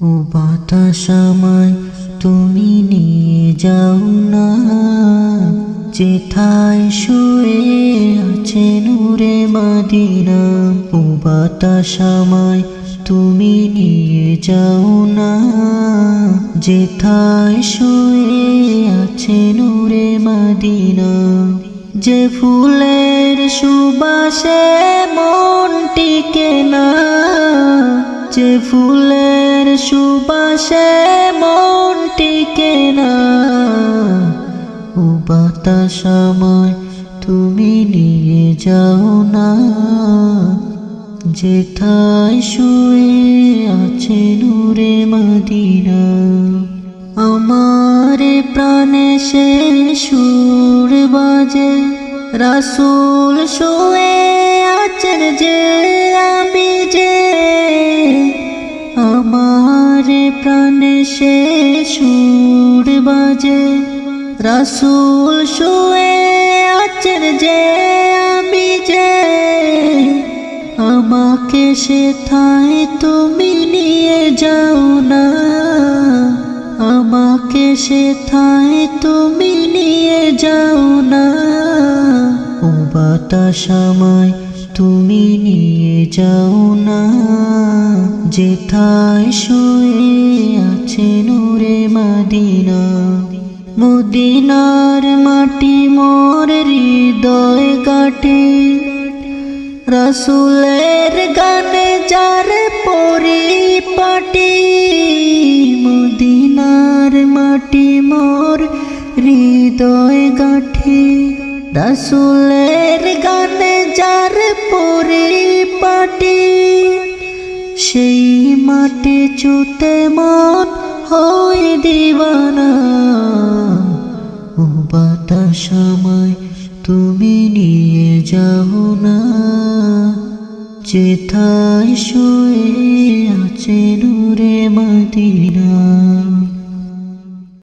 ও বাতাস আমায় তুমি নিয়ে যাও না, যেথায় শুয়ে আছে নূরে মদিনা। ও বাতাস আমায় তুমি নিয়ে যাও না, যেথায় শুয়ে আছে নূরে মদিনা। যে ফুলের সুবাসে মন টিকে না, যে ফুলের সুবাসে মন টিকে না। ও বাতাস আমায় তুমি নিয়ে যাও না, যেথায় শুয়ে আছে নূরে মদিনা। আমার প্রাণে সে সুর বাজে, রাসূল শুয়ে আছেন যে আমি যে। আমার প্রাণে সে সুর বাজে, রাসূল শুয়ে আছেন যে আমি যে। আমাকে সেথায় তুমি নিয়ে যাও না, আমাকে সেথায় তুমি নিয়ে যাও না। ও বাতাস আমায় তুমি নিয়ে যাও না, যেথায় শুয়ে আছে নূরে মদিনা। মদিনার মাটি মোর হৃদয় কাটে, রাসূলের গানে যার পরিপাটি। মদিনার মাটি মোর হৃদয় গাঁঠে, রাসূলের গানে যার পরিপাটি। সেই মাটি ছুঁতে মন হয় দিওয়ানা। ও বাতাস আমায় তুমি নিয়ে যাও না, যেথায় শুয়ে আছে নূরে মদিনা।